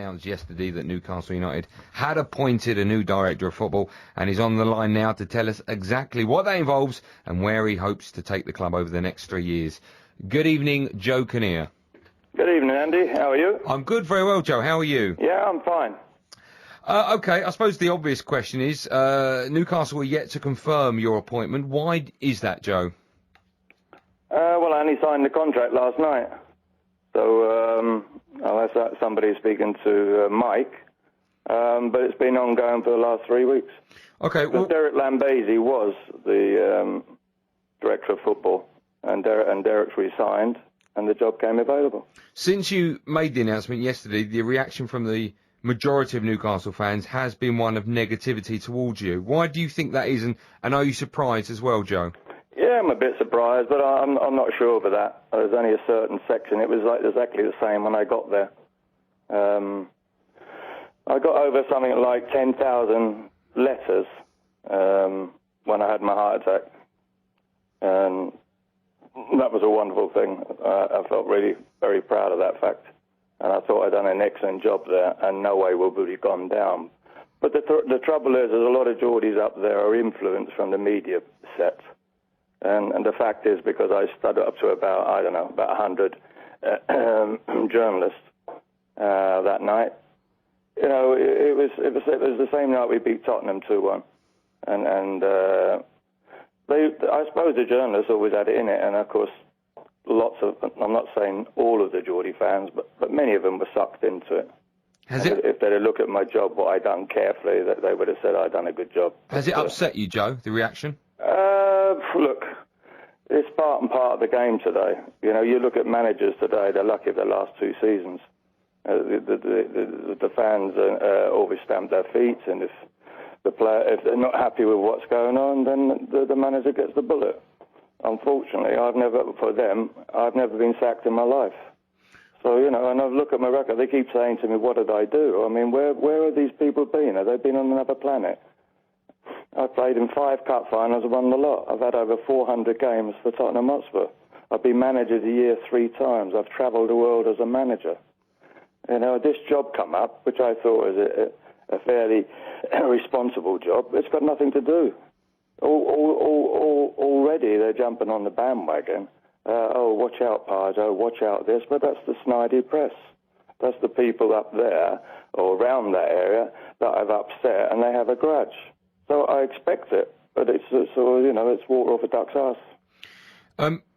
announced yesterday that Newcastle United had appointed a new director of football, and he's on the line now to tell us exactly what that involves and where he hopes to take the club over the next 3 years. Good evening, Joe Kinnear. Good evening, Andy. How are you? I'm good, very well, Joe. How are you? Yeah, I'm fine. OK, I suppose the obvious question is, Newcastle are yet to confirm your appointment. Why is that, Joe? Well, I only signed the contract last night. So, unless that's somebody speaking to Mike. But it's been ongoing for the last 3 weeks. OK, well... Derek Lambesi was the director of football, and Derek's resigned, and the job came available. Since you made the announcement yesterday, the reaction from the majority of Newcastle fans has been one of negativity towards you. Why do you think that is, and are you surprised as well, Joe? Yeah, I'm a bit surprised, but I'm not sure of that. There's only a certain section. It was like exactly the same when I got there. I got over something like 10,000 letters when I had my heart attack, and that was a wonderful thing. I felt really very proud of that fact. And I thought I'd done an excellent job there, and no way would we have gone down. But the trouble is, there's a lot of Geordies up there are influenced from the media set. And the fact is, because I stood up to about 100 journalists that night, you know, it was the same night we beat Tottenham 2-1. And I suppose the journalists always had it in it, and of course, lots of, I'm not saying all of the Geordie fans, but many of them were sucked into it. If they'd looked at my job, what I'd done carefully, they would have said I'd done a good job. Has it upset you, Joe, the reaction? Look, it's part and part of the game today. You know, you look at managers today, they're lucky the last 2 seasons. The fans always stamp their feet, and if if they're not happy with what's going on, then the manager gets the bullet. Unfortunately, I've never been sacked in my life. So, you know, and I look at my record, they keep saying to me, what did I do? I mean, where have these people been? Have they been on another planet? I played in 5 cup finals and won the lot. I've had over 400 games for Tottenham Hotspur. I've been manager of the year 3 times. I've travelled the world as a manager. You know, this job come up, which I thought was a fairly responsible job. It's got nothing to do. Already they're jumping on the bandwagon. Oh, watch out, Page. Oh, watch out this. But that's the snidey press. That's the people up there or around that area that I've upset, and they have a grudge. So I expect it, but it's you know, it's water off a duck's ass.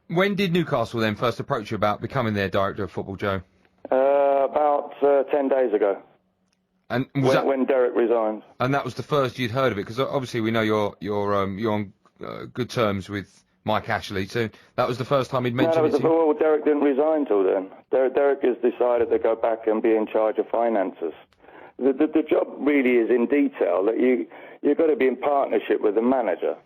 When did Newcastle then first approach you about becoming their director of football, Joe? About 10 days ago. And when Derek resigned. And that was the first you'd heard of it, because obviously we know you're on good terms with Mike Ashley, so that was the first time he'd mentioned it to you? Well, Derek didn't resign till then. Derek has decided to go back and be in charge of finances. The job really is in detail that you've got to be in partnership with the manager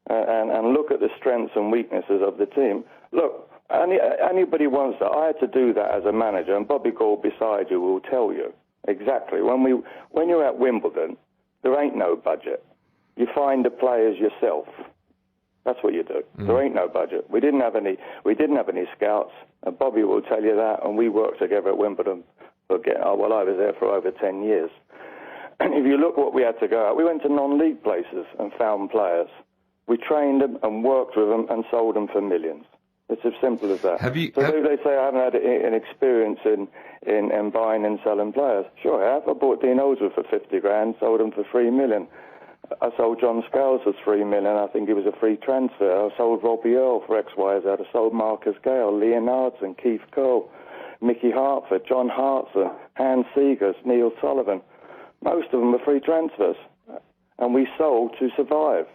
and look at the strengths and weaknesses of the team. Look, anybody wants that. I had to do that as a manager, and Bobby Gall beside you will tell you. Exactly. When you're at Wimbledon, there ain't no budget. You find the players yourself. That's what you do. There ain't no budget. We didn't have any scouts, and Bobby will tell you that. And we worked together at Wimbledon I was there for over 10 years. And if you look what we had to go out, we went to non-league places and found players. We trained them and worked with them and sold them for millions. It's as simple as that. They say I haven't had an experience in buying and selling players. Sure I have. I bought Dean Oldsworth for 50 grand, sold him for 3 million. I sold John Scales for 3 million. I think it was a free transfer. I sold Robbie Earle for XYZ. I sold Marcus Gale, Leonardson, Keith Cole, Mickey Hartford, John Hartson, Hans Seegers, Neil Sullivan. Most of them were free transfers. And we sold to survive.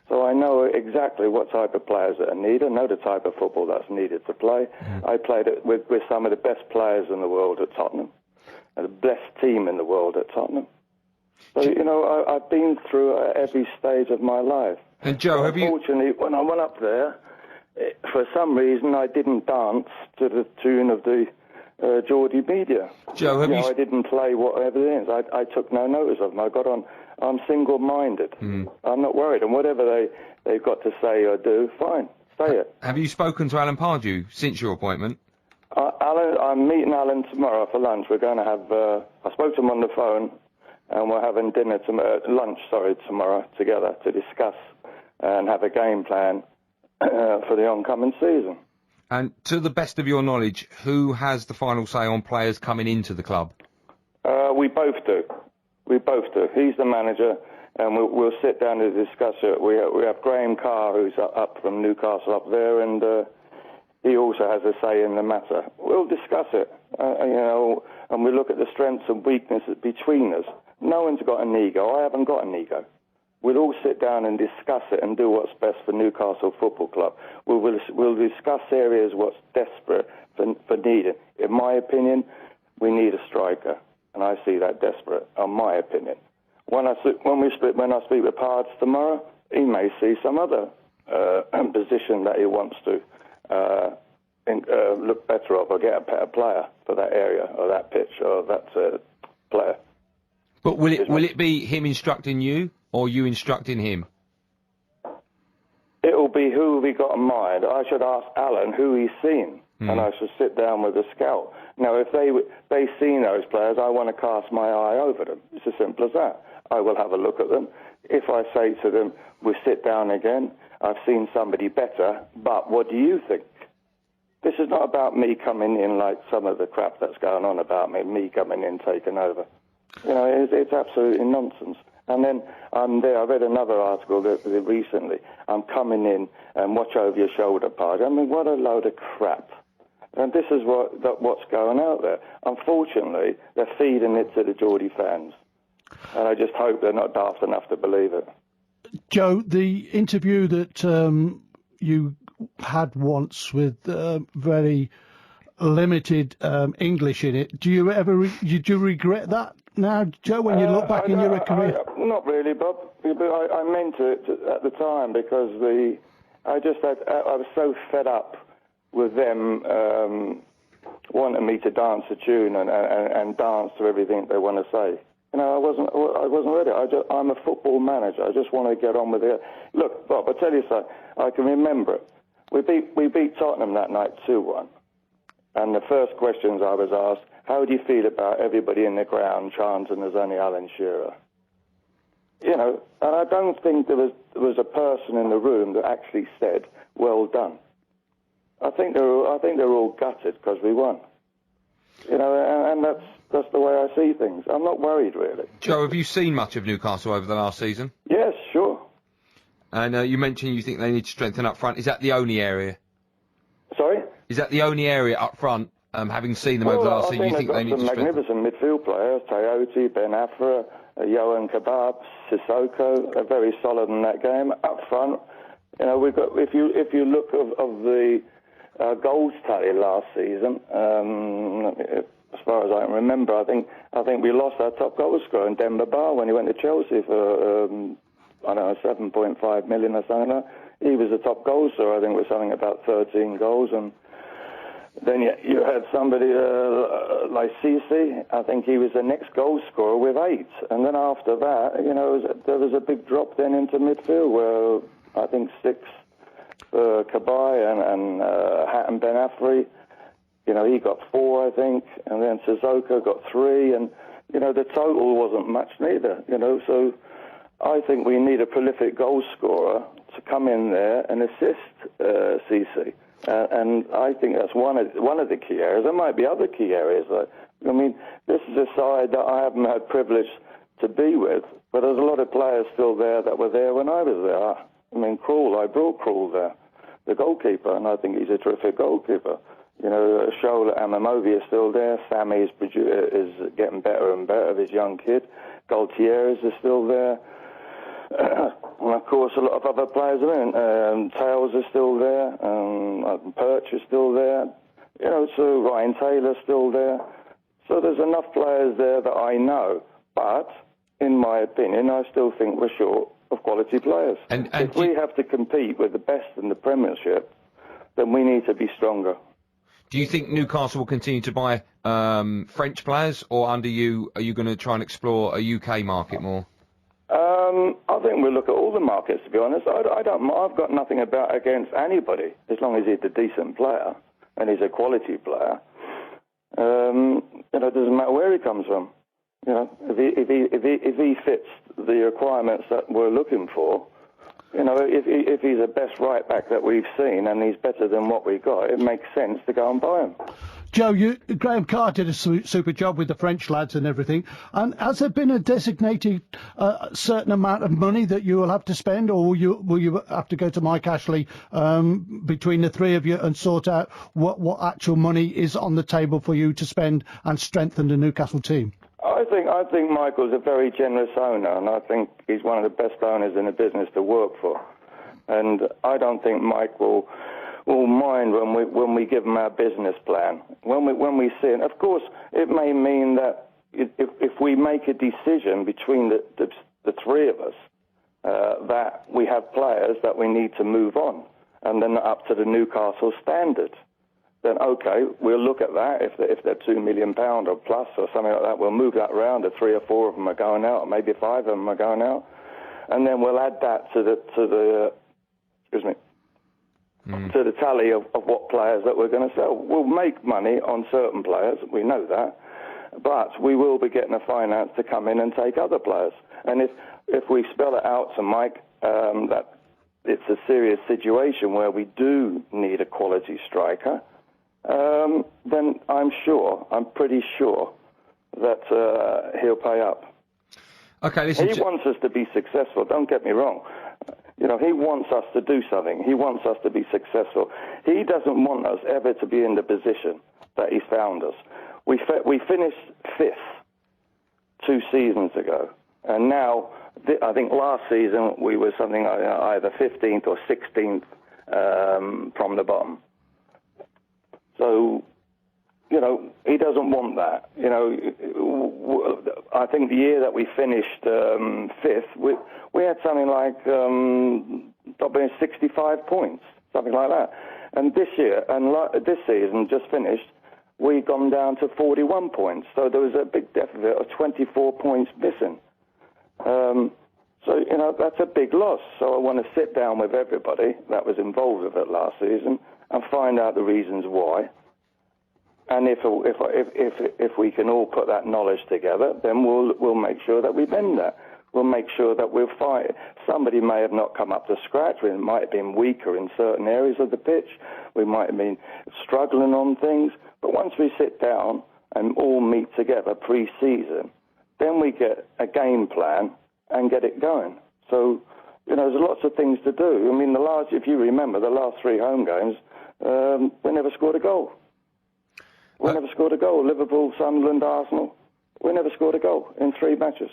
So I know exactly what type of players that are needed. I know the type of football that's needed to play. I played it with some of the best players in the world at Tottenham, and the best team in the world at Tottenham. So, you know, I've been through every stage of my life. And Joe, unfortunately, when I went up there, for some reason I didn't dance to the tune of the Geordie media. Joe, I didn't play whatever it is. I took no notice of them. I got on. I'm single-minded. I'm not worried. And whatever they've got to say or do, fine, say it. Have you spoken to Alan Pardew since your appointment? Alan, I'm meeting Alan tomorrow for lunch. We're going to have, I spoke to him on the phone, and we're having lunch tomorrow together to discuss and have a game plan for the oncoming season. And to the best of your knowledge, who has the final say on players coming into the club? We both do. He's the manager, and we'll sit down to discuss it. We have Graham Carr, who's up from Newcastle up there, and he also has a say in the matter. We'll discuss it, and we look at the strengths and weaknesses between us. No one's got an ego. I haven't got an ego. We'll all sit down and discuss it and do what's best for Newcastle Football Club. We'll discuss areas what's desperate for needed. In my opinion, we need a striker, and I see that desperate. In my opinion, when I speak with Pards tomorrow, he may see some other position that he wants to look better of or get a better player for that area or that pitch or that player. But will it be him instructing you or you instructing him? It'll be who we got in mind. I should ask Alan who he's seen, and I should sit down with the scout. Now, if they've seen those players, I want to cast my eye over them. It's as simple as that. I will have a look at them. If I say to them, we sit down again, I've seen somebody better, but what do you think? This is not about me coming in like some of the crap that's going on about me coming in, taking over. It's absolutely nonsense. And then I'm there. I read another article recently. I'm coming in and watch over your shoulder part. I mean, what a load of crap. And this is what's going out there. Unfortunately, they're feeding it to the Geordie fans. And I just hope they're not daft enough to believe it. Joe, the interview that you had once with very limited English in it, do you regret that now, Joe, when you look back in your career? Not really, Bob. I meant it at the time because I was so fed up with them wanting me to dance a tune and dance to everything they want to say. I wasn't ready. I'm a football manager. I just want to get on with it. Look, Bob, I tell you something. I can remember it. We beat Tottenham that night 2-1. And the first questions I was asked, how do you feel about everybody in the ground chanting there's only Alan Shearer? And I don't think there was a person in the room that actually said, well done. I think they're all gutted because we won. And that's the way I see things. I'm not worried, really. Joe, have you seen much of Newcastle over the last season? Yes, sure. And you mentioned you think they need to strengthen up front. Is that the only area? Sorry? Is that the only area up front, having seen them over the last season, you think they need to strengthen? Magnificent midfield players, Toyota, Ben Afra, Yohan Kebab, Sissoko. They're very solid in that game. Up front, we've got, if you look of the goals tally last season, as far as I can remember, I think we lost our top goal scorer in Demba Ba when he went to Chelsea for 7.5 million or something like that. He was the top goal scorer, I think, with something about 13 goals. And then you had somebody like Cisse. I think he was the next goal scorer with 8. And then after that, there was a big drop then into midfield where I think 6 for Kabai and Hatton Ben Afri. He got 4, I think, and then Sissoko got 3, and, the total wasn't much neither, so I think we need a prolific goal scorer to come in there and assist Cisse, and I think that's one of the key areas. There might be other key areas. This is a side that I haven't had privilege to be with, but there's a lot of players still there that were there when I was there. Krul, I brought Krul there, the goalkeeper, and I think he's a terrific goalkeeper. Shola Amamovi is still there. Sammy is getting better and better, his young kid. Galtieres is still there. And, of course, a lot of other players are in. Tails is still there. Perch is still there. So Ryan Taylor's still there. So there's enough players there that I know. But, in my opinion, I still think we're short of quality players. And if we have to compete with the best in the Premiership, then we need to be stronger. Do you think Newcastle will continue to buy French players, or under you, are you going to try and explore a UK market more? I think we'll look at all the markets, to be honest. I've got nothing against anybody, as long as he's a decent player and he's a quality player. It doesn't matter where he comes from. If he fits the requirements that we're looking for, if he's the best right back that we've seen and he's better than what we got, it makes sense to go and buy him. Joe, Graham Carr did a super job with the French lads and everything. And has there been a designated certain amount of money that you will have to spend, or will you have to go to Mike Ashley between the three of you and sort out what actual money is on the table for you to spend and strengthen the Newcastle team? I think Michael's a very generous owner, and I think he's one of the best owners in the business to work for. And I don't think Mike will mind when we give him our business plan. When we see it, of course, it may mean that if we make a decision between the three of us that we have players that we need to move on, and they're not up to the Newcastle standard, then okay, we'll look at that. If they're £2 million or plus or something like that, we'll move that around. If 3 or 4 of them are going out, or maybe 5 of them are going out, and then we'll add that to the tally of what players that we're going to sell. We'll make money on certain players, we know that, but we will be getting the finance to come in and take other players. And if we spell it out to Mike that it's a serious situation where we do need a quality striker, then I'm pretty sure that he'll pay up. Okay, listen. He wants us to be successful, don't get me wrong. He wants us to do something. He wants us to be successful. He doesn't want us ever to be in the position that he's found us. We finished 5th 2 seasons ago, and now I think last season we were something like either 15th or 16th from the bottom. So, he doesn't want that. I think the year that we finished 5th, we had something like 65 points, something like that. And this year, this season just finished, we've gone down to 41 points. So there was a big deficit of 24 points missing. That's a big loss. So I want to sit down with everybody that was involved with it last season and find out the reasons why. And if we can all put that knowledge together, then we'll make sure that we bend that. We'll make sure that we'll fight. Somebody may have not come up to scratch. We might have been weaker in certain areas of the pitch. We might have been struggling on things. But once we sit down and all meet together pre-season, then we get a game plan and get it going. So, there's lots of things to do. I mean, if you remember, the last 3 home games, we never scored a goal. We never scored a goal. Liverpool, Sunderland, Arsenal. We never scored a goal in 3 matches.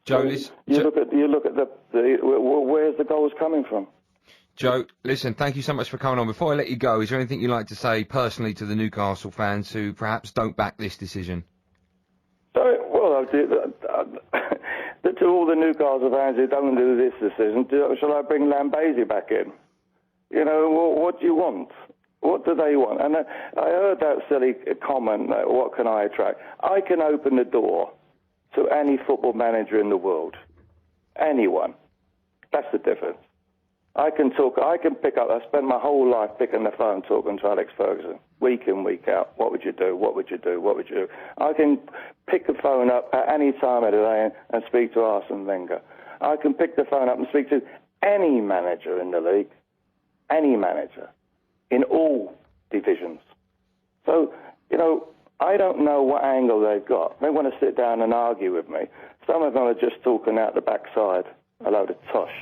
Joe, you look at where's the goals coming from? Joe, listen, thank you so much for coming on. Before I let you go, is there anything you'd like to say personally to the Newcastle fans who perhaps don't back this decision? To all the Newcastle fans who don't do this decision, shall I bring Lambesi back in? What do you want? What do they want? And I heard that silly comment, what can I attract? I can open the door to any football manager in the world. Anyone. That's the difference. I spend my whole life picking the phone talking to Alex Ferguson, week in, week out. What would you do? What would you do? What would you do? I can pick the phone up at any time of the day and speak to Arsene Wenger. I can pick the phone up and speak to any manager in the league. Any manager. In all divisions. So, I don't know what angle they've got. They want to sit down and argue with me. Some of them are just talking out the backside, a load of tosh.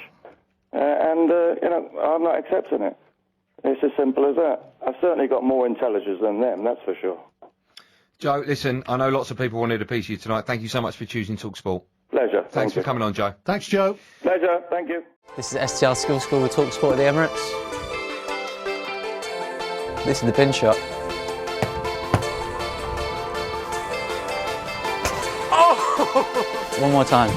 I'm not accepting it. It's as simple as that. I've certainly got more intelligence than them, that's for sure. Joe, listen, I know lots of people wanted a piece of you tonight. Thank you so much for choosing talkSPORT. Pleasure. Thanks for coming on, Joe. Thanks, Joe. Pleasure. Thank you. This is STR Skill School with talkSPORT at the Emirates. This is the pin shot. Oh! One more time.